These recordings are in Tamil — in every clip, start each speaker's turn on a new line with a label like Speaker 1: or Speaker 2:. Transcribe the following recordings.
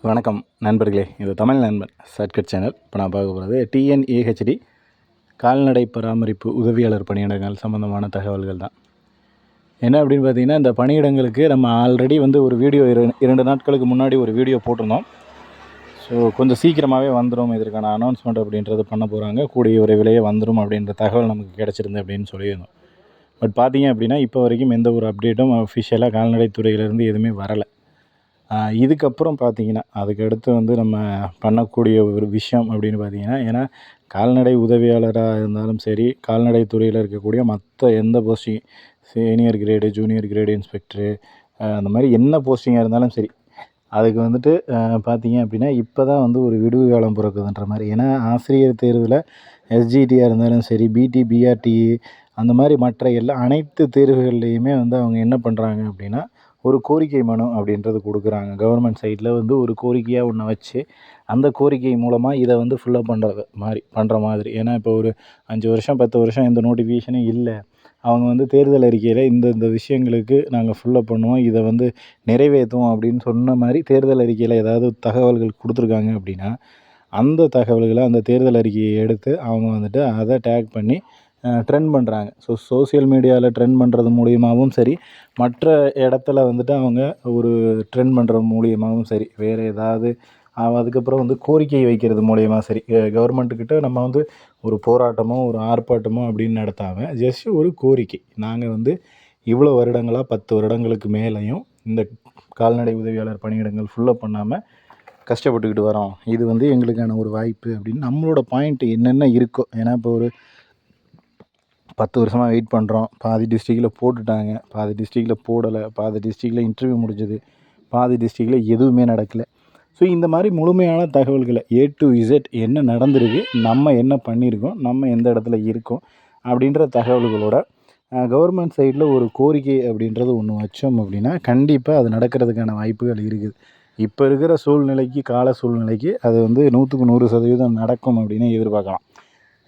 Speaker 1: வணக்கம் நண்பர்களே, இது தமிழ் நண்பன் ஷார்ட்கட் சேனல். இப்போ நான் பார்க்க போகிறது டிஎன்ஏஹெச்டி கால்நடை பராமரிப்பு உதவியாளர் பணியிடங்கள் சம்மந்தமான தகவல்கள் தான். என்ன அப்படின்னு பார்த்தீங்கன்னா, இந்த பணியிடங்களுக்கு நம்ம ஆல்ரெடி ஒரு வீடியோ 2 நாட்களுக்கு முன்னாடி ஒரு வீடியோ போட்டிருந்தோம். ஸோ கொஞ்சம் சீக்கிரமாகவே வந்துடும், இதற்கான அனௌன்ஸ்மெண்ட் அப்படின்றது பண்ண போகிறாங்க, கூடிய விரைவிலேயே வந்துடும் அப்படின்ற தகவல் நமக்கு கிடச்சிருந்து அப்படின்னு சொல்லியிருந்தோம். பட் பார்த்தீங்க அப்படின்னா, இப்போ வரைக்கும் எந்த ஒரு அப்டேட்டும் அஃபிஷியலாக கால்நடைத்துறையிலேருந்து எதுவுமே வரலை. இதுக்கப்புறம் பார்த்தீங்கன்னா, அதுக்கடுத்து நம்ம பண்ணக்கூடிய ஒரு விஷயம் அப்படின்னு பார்த்தீங்கன்னா, ஏன்னா கால்நடை உதவியாளராக இருந்தாலும் சரி, கால்நடை துறையில் இருக்கக்கூடிய மற்ற எந்த posting, senior grade, junior grade inspector, அந்த மாதிரி என்ன போஸ்டிங்காக இருந்தாலும் சரி, அதுக்கு பார்த்தீங்க அப்படின்னா, இப்போ தான் ஒரு விடுவு காலம் பிறக்குதுன்ற மாதிரி. ஏன்னா ஆசிரியர் தேர்வில் எஸ்ஜிடியாக இருந்தாலும் சரி, பிடி, பிஆர்டிஇ அந்த மாதிரி மற்ற அனைத்து தேர்வுகள்லேயுமே அவங்க என்ன பண்ணுறாங்க அப்படின்னா, ஒரு கோரிக்கை மனு அப்படின்றது கொடுக்குறாங்க. கவர்மெண்ட் சைடில் ஒரு கோரிக்கையாக ஒன்று வச்சு, அந்த கோரிக்கை மூலமாக இதை ஃபுல்லப் பண்ணுற மாதிரி. ஏன்னா இப்போ ஒரு 5 வருஷம் 10 வருஷம் எந்த நோட்டிஃபிகேஷனும் இல்லை. அவங்க தேர்தல் அறிக்கையில் இந்த விஷயங்களுக்கு நாங்கள் ஃபுல்லப் பண்ணுவோம், இதை நிறைவேற்றுவோம் அப்படின்னு சொன்ன மாதிரி தேர்தல் அறிக்கையில் ஏதாவது தகவல்கள் கொடுத்துருக்காங்க அப்படின்னா, அந்த தகவல்களை அந்த தேர்தல் அறிக்கையை எடுத்து அவங்க அதை டேக் பண்ணி ட்ரெண்ட் பண்ணுறாங்க. ஸோ சோசியல் மீடியாவில் ட்ரெண்ட் பண்ணுறது மூலியமாகவும் சரி, மற்ற இடத்துல அவங்க ஒரு ட்ரெண்ட் பண்ணுறது மூலியமாகவும் சரி, வேறு ஏதாவது அதுக்கப்புறம் கோரிக்கை வைக்கிறது மூலியமா சரி, கவர்மெண்ட்டுக்கிட்ட நம்ம ஒரு போராட்டமோ ஒரு ஆர்ப்பாட்டமோ அப்படின்னு நடத்தாமல் ஜஸ்ட் ஒரு கோரிக்கை, நாங்கள் இவ்வளோ வருடங்களாக 10 வருடங்களுக்கு மேலேயும் இந்த கால்நடை உதவியாளர் பணியிடங்கள் ஃபுல்லப் பண்ணாமல் கஷ்டப்பட்டுக்கிட்டு வரோம், இது எங்களுக்கான ஒரு வாய்ப்பு அப்படின்னு நம்மளோட பாயிண்ட் என்னென்ன இருக்கோ. ஏன்னா இப்போ ஒரு 10 வருஷமாக வெயிட் பண்ணுறோம், பாதி டிஸ்ட்ரிக்டில் போட்டுட்டாங்க, பாதி டிஸ்ட்ரிக்டில் போடலை, பாதி டிஸ்ட்ரிக்டில் இன்டர்வியூ முடிஞ்சது, பாதி டிஸ்ட்ரிக்டில் எதுவுமே நடக்கலை. ஸோ இந்த மாதிரி முழுமையான தகவல்களை A to Z என்ன நடந்திருக்கு, நம்ம என்ன பண்ணியிருக்கோம், நம்ம எந்த இடத்துல இருக்கோம் அப்படின்ற தகவல்களோட கவர்மெண்ட் சைடில் ஒரு கோரிக்கை அப்படின்றது ஒன்று வச்சோம் அப்படின்னா கண்டிப்பாக அது நடக்கிறதுக்கான வாய்ப்புகள் இருக்குது. இப்போ இருக்கிற சூழ்நிலைக்கு, கால சூழ்நிலைக்கு அது 100க்கு 100% நடக்கும் அப்படின்னு எதிர்பார்க்கலாம்.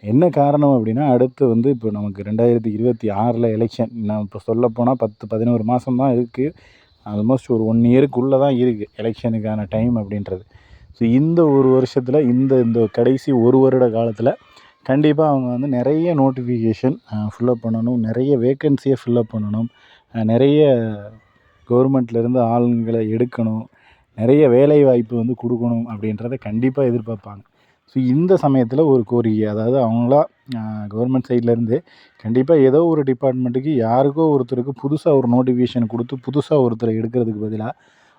Speaker 1: என்ன காரணம் அப்படின்னா, அடுத்து இப்போ நமக்கு 2026 எலெக்ஷன். நான் இப்போ சொல்லப்போனால் 10-11 மாதம் தான் இருக்குது. ஆல்மோஸ்ட் ஒரு 1 இயருக்குள்ளே தான் இருக்குது எலெக்ஷனுக்கான டைம் அப்படின்றது. ஸோ இந்த ஒரு வருஷத்தில் இந்த கடைசி ஒரு வருட காலத்தில் கண்டிப்பாக அவங்க நிறைய நோட்டிஃபிகேஷன் ஃபில்லப் பண்ணணும், நிறைய வேக்கன்சியை ஃபில்லப் பண்ணணும், நிறைய கவர்மெண்ட்லேருந்து ஆளுங்களை எடுக்கணும், நிறைய வேலை வாய்ப்பு கொடுக்கணும் அப்படின்றத கண்டிப்பாக எதிர்பார்ப்பாங்க. ஸோ இந்த சமயத்தில் ஒரு கோரிக்கை, அதாவது அவங்களா கவர்மெண்ட் சைட்லேருந்து கண்டிப்பாக ஏதோ ஒரு டிபார்ட்மெண்ட்டுக்கு யாருக்கோ ஒருத்தருக்கு புதுசாக ஒரு நோட்டிஃபிகேஷன் கொடுத்து புதுசாக ஒருத்தரை எடுக்கிறதுக்கு பதிலாக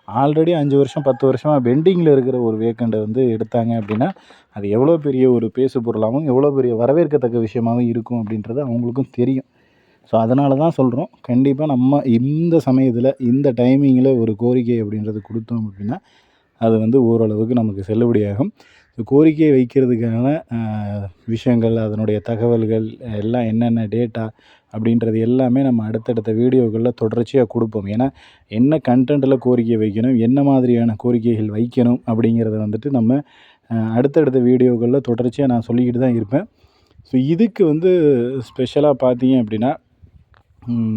Speaker 1: ஆல்ரெடி 5 வருஷம் 10 வருஷமாக பெண்டிங்கில் இருக்கிற ஒரு வேக்கண்ட்டை எடுத்தாங்க அப்படின்னா அது எவ்வளோ பெரிய ஒரு பேசு பொருளாகவும் எவ்வளோ பெரிய வரவேற்கத்தக்க விஷயமாகவும் இருக்கும் அப்படின்றது அவங்களுக்கும் தெரியும். ஸோ அதனால தான் சொல்கிறோம், கண்டிப்பாக நம்ம இந்த சமயத்தில் இந்த டைமிங்கில் ஒரு கோரிக்கை அப்படின்றது கொடுத்தோம் அப்படின்னா அது ஓரளவுக்கு நமக்கு செல்லுபடியாகும். கோரிக்கை வைக்கிறதுக்கான விஷயங்கள், அதனுடைய தகவல்கள் எல்லாம் என்னென்ன டேட்டா அப்படின்றது எல்லாமே நம்ம அடுத்தடுத்த வீடியோக்களில் தொடர்ச்சியாக கொடுப்போம். ஏன்னா என்ன கண்டென்ட்டில் கோரிக்கை வைக்கணும், என்ன மாதிரியான கோரிக்கைகள் வைக்கணும் அப்படிங்கிறத நம்ம அடுத்தடுத்த வீடியோக்களில் தொடர்ச்சியாக நான் சொல்லிக்கிட்டு தான் இருப்பேன். ஸோ இதுக்கு ஸ்பெஷலாக பார்த்தீங்க அப்படின்னா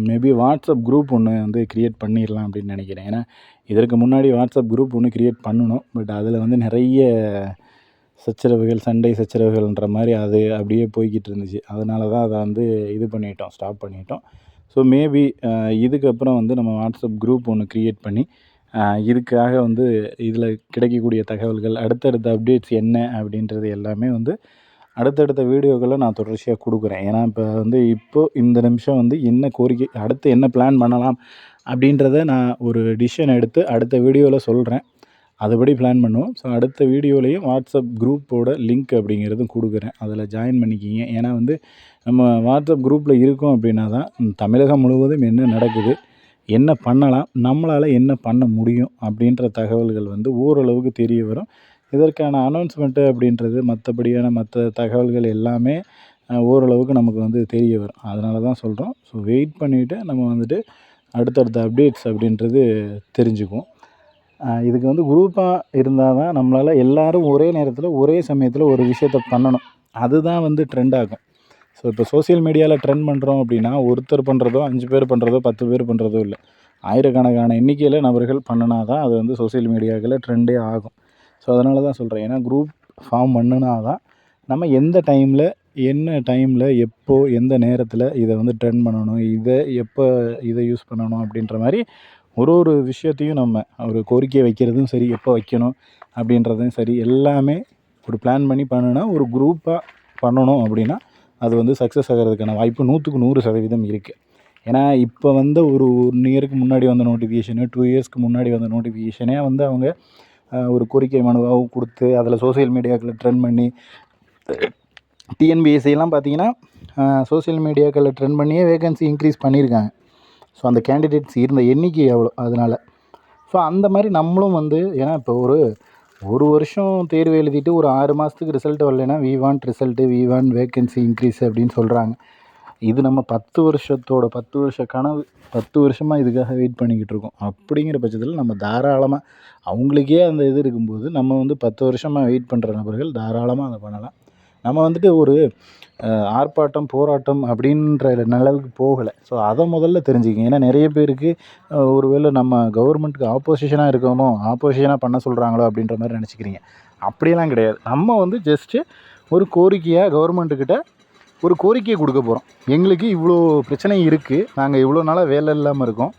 Speaker 1: மேபி வாட்ஸ்அப் குரூப் ஒன்று க்ரியேட் பண்ணிடலாம் அப்படின்னு நினைக்கிறேன். ஏன்னா இதற்கு முன்னாடி வாட்ஸ்அப் குரூப் ஒன்று க்ரியேட் பண்ணணும், பட் அதில் நிறைய சச்சரவுகள், சண்டை சச்சரவுகள்ன்ற மாதிரி அது அப்படியே போய்கிட்டு இருந்துச்சு. அதனால தான் அதை இது பண்ணிட்டோம், ஸ்டாப் பண்ணிட்டோம். ஸோ மேபி இதுக்கப்புறம் நம்ம வாட்ஸ்அப் குரூப் ஒன்று க்ரியேட் பண்ணி இதுக்காக இதில் கிடைக்கக்கூடிய தகவல்கள், அடுத்தடுத்த அப்டேட்ஸ் என்ன அப்படின்றது எல்லாமே அடுத்தடுத்த வீடியோக்களில் நான் தொடர்ச்சியாக கொடுக்குறேன். ஏன்னா இப்போ இந்த நிமிஷம் என்ன கோரிக்கை, அடுத்து என்ன பிளான் பண்ணலாம் அப்படின்றத நான் ஒரு டிசிஷன் எடுத்து அடுத்த வீடியோவில் சொல்கிறேன். அதுபடி பிளான் பண்ணுவோம். ஸோ அடுத்த வீடியோலையும் வாட்ஸ்அப் குரூப்போட லிங்க் அப்படிங்கிறதும் கொடுக்குறேன், அதில் ஜாயின் பண்ணிக்கிங்க. ஏன்னா நம்ம வாட்ஸ்அப் குரூப்பில் இருக்கோம் அப்படின்னா தான் தமிழகம் முழுவதும் என்ன நடக்குது, என்ன பண்ணலாம், நம்மளால் என்ன பண்ண முடியும் அப்படின்ற தகவல்கள் ஓரளவுக்கு தெரிய வரும். இதற்கான அனௌன்ஸ்மெண்ட்டு அப்படின்றது மற்ற தகவல்கள் எல்லாமே ஓரளவுக்கு நமக்கு தெரிய வரும். அதனால தான் சொல்கிறோம். ஸோ வெயிட் பண்ணிவிட்டு நம்ம அடுத்தடுத்த அப்டேட்ஸ் அப்படின்றது தெரிஞ்சுக்குவோம். இதுக்கு குரூப்பாக இருந்தால் தான் நம்மளால் எல்லோரும் ஒரே நேரத்தில் ஒரே சமயத்தில் ஒரு விஷயத்த பண்ணணும். அதுதான் ட்ரெண்ட் ஆகும். ஸோ இப்போ சோசியல் மீடியாவில் ட்ரெண்ட் பண்ணுறோம் அப்படின்னா ஒருத்தர் பண்ணுறதோ 5 பேர் பண்ணுறதோ 10 பேர் பண்ணுறதோ இல்லை, ஆயிரக்கணக்கான எண்ணிக்கையில் நபர்கள் பண்ணினா தான் அது சோசியல் மீடியாக்களில் ட்ரெண்டே ஆகும். ஸோ அதனால தான் சொல்கிறேன். ஏன்னா குரூப் ஃபார்ம் பண்ணுனா தான் நம்ம எந்த டைமில் என்ன டைமில் எப்போது எந்த நேரத்தில் இதை வந்து ட்ரெண்ட் பண்ணணும், எப்போ இதை யூஸ் பண்ணணும் அப்படின்ற மாதிரி ஒரு விஷயத்தையும் நம்ம ஒரு கோரிக்கை வைக்கிறதும் சரி, எப்போ வைக்கணும் அப்படின்றதும் சரி, எல்லாமே ஒரு பிளான் பண்ணி பண்ணுனா ஒரு குரூப்பாக பண்ணணும் அப்படின்னா அது வந்து சக்ஸஸ் ஆகிறதுக்கான வாய்ப்பு 100க்கு 100% இருக்குது. ஏன்னா இப்போ வந்து ஒரு 1 இயருக்கு முன்னாடி வந்த நோட்டிஃபிகேஷனு, 2 இயர்ஸ்க்கு முன்னாடி வந்த நோட்டிஃபிகேஷனே வந்து அவங்க ஒரு கோரிக்கை மனுவாகவும் கொடுத்து அதில் சோசியல் மீடியாக்களில் ட்ரெண்ட் பண்ணி டிஎன்பிஎஸ்சிலாம் பார்த்தீங்கன்னா சோசியல் மீடியாக்களில் ட்ரெண்ட் பண்ணியே வேகன்சி இன்க்ரீஸ் பண்ணியிருக்காங்க. ஸோ அந்த கேண்டிடேட்ஸ் இருந்த எண்ணிக்கை எவ்வளோ அதனால். ஸோ அந்த மாதிரி நம்மளும் வந்து ஏன்னா இப்போ ஒரு வருஷம் தேர்வு எழுதிட்டு ஒரு 6 மாதத்துக்கு ரிசல்ட் வரலைன்னா we want result, we want vacancy increase அப்படின்னு சொல்கிறாங்க. இது நம்ம 10 வருஷ கனவு, 10 வருஷமாக இதுக்காக வெயிட் பண்ணிக்கிட்டு இருக்கோம். அப்படிங்கிற பட்சத்தில் நம்ம தாராளமாக அவங்களுக்கே அந்த இது இருக்கும்போது நம்ம வந்து 10 வருஷமாக வெயிட் பண்ணுற நபர்கள் தாராளமாக அதை பண்ணலாம். நம்ம வந்துட்டு ஒரு ஆர்ப்பாட்டம், போராட்டம் அப்படின்ற நிலவுக்கு போகலை. ஸோ அதை முதல்ல தெரிஞ்சுக்கங்க. ஏன்னா நிறைய பேருக்கு ஒருவேளை நம்ம கவர்மெண்ட்டுக்கு ஆப்போசிஷனாக இருக்கணும், ஆப்போசிஷனாக பண்ண சொல்கிறாங்களோ அப்படின்ற மாதிரி நினச்சிக்கிறீங்க. அப்படியெல்லாம் கிடையாது. நம்ம வந்து ஜஸ்ட்டு ஒரு கோரிக்கையாக கவர்மெண்ட்டுக்கிட்ட ஒரு கோரிக்கையை கொடுக்க போகிறோம். எங்களுக்கு இவ்வளோ பிரச்சனை இருக்குது, நாங்கள் இவ்வளோ நாளாக வேலை இல்லாமல் இருக்கோம்.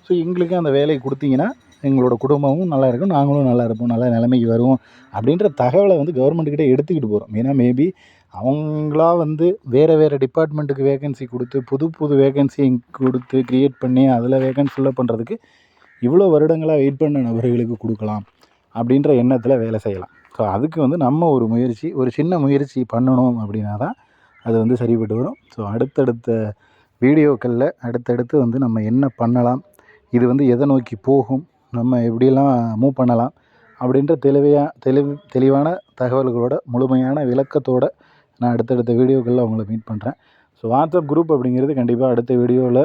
Speaker 1: ஸோ எங்களுக்கு அந்த வேலையை கொடுத்தீங்கன்னா எங்களோட குடும்பமும் நல்லா இருக்கும், நாங்களும் நல்லா இருப்போம், நல்ல நிலைமைக்கு வருவோம் அப்படின்ற தகவலை வந்து கவர்மெண்ட்டுக்கிட்ட எடுத்துக்கிட்டு போகிறோம். ஏன்னா மேபி அவங்களா வந்து வேறு டிபார்ட்மெண்ட்டுக்கு வேகன்சி கொடுத்து புது வேகன்சி கொடுத்து க்ரியேட் பண்ணி அதில் வேகன்சி ஃபில்லப் பண்ணுறதுக்கு இவ்வளோ வருடங்களாக வெயிட் பண்ண நபர்களுக்கு கொடுக்கலாம் அப்படின்ற எண்ணத்தில் வேலை செய்யலாம். ஸோ அதுக்கு வந்து நம்ம ஒரு சின்ன முயற்சி பண்ணணும் அப்படின்னா தான் அது வந்து சரிப்பட்டு வரும். ஸோ அடுத்தடுத்த வீடியோக்களில் அடுத்தடுத்து வந்து நம்ம என்ன பண்ணலாம், இது வந்து எதை நோக்கி போகும், நம்ம எப்படியெல்லாம் மூவ் பண்ணலாம் அப்படின்ற தெளிவான தகவல்களோட முழுமையான விளக்கத்தோட நான் அடுத்தடுத்த வீடியோக்களில் உங்களை மீட் பண்ணுறேன். ஸோ வாட்ஸ்அப் குரூப் அப்படிங்கிறது கண்டிப்பாக அடுத்த வீடியோவில்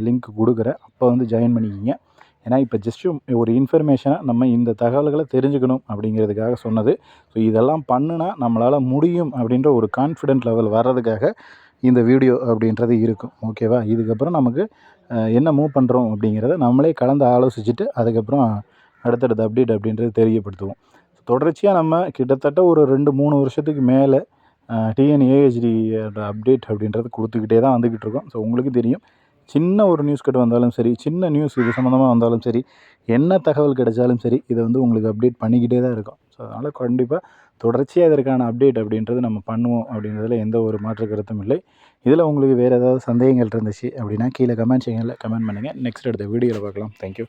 Speaker 1: லிங்க் கொடுக்குறேன். அப்போ வந்து ஜாயின் பண்ணிக்கிங்க. ஏன்னா இப்போ ஜஸ்ட்டு ஒரு இன்ஃபர்மேஷனாக நம்ம இந்த தகவல்களை தெரிஞ்சுக்கணும் அப்படிங்கிறதுக்காக சொன்னது. ஸோ இதெல்லாம் பண்ணுனா நம்மளால் முடியும் அப்படின்ற ஒரு கான்ஃபிடென்ட் லெவல் வர்றதுக்காக இந்த வீடியோ அப்படின்றது இருக்கும். ஓகேவா? இதுக்கப்புறம் நமக்கு என்ன மூவ் பண்ணுறோம் அப்படிங்கிறத நம்மளே கலந்து ஆலோசிச்சுட்டு அதுக்கப்புறம் அடுத்தடுத்த அப்டேட் அப்படின்றது தெரியப்படுத்துவோம். தொடர்ச்சியாக நம்ம கிட்டத்தட்ட ஒரு 2-3 வருஷத்துக்கு மேலே டிஎன்ஏஹெச்டி அப்டேட் அப்படின்றது கொடுத்துக்கிட்டே தான் வந்துக்கிட்டு இருக்கோம். ஸோ உங்களுக்கு தெரியும், சின்ன ஒரு நியூஸ் கட் வந்தாலும் சரி, சின்ன நியூஸ் இது சம்மந்தமாக வந்தாலும் சரி, என்ன தகவல் கிடைச்சாலும் சரி, இதை வந்து உங்களுக்கு அப்டேட் பண்ணிக்கிட்டே தான் இருக்கும். ஸோ அதனால் கண்டிப்பாக தொடர்ச்சியாக இதற்கான அப்டேட் அப்படின்றது நம்ம பண்ணுவோம் அப்படின்றதுல எந்த ஒரு மாற்று கருத்தும் இல்லை. இதில் உங்களுக்கு வேறு ஏதாவது சந்தேகங்கள் இருந்துச்சு அப்படின்னா கீழே கமெண்ட் செக்ஷனில் கமெண்ட் பண்ணுங்கள். நெக்ஸ்ட் அடுத்த வீடியோவில் பார்க்கலாம். தேங்க்யூ.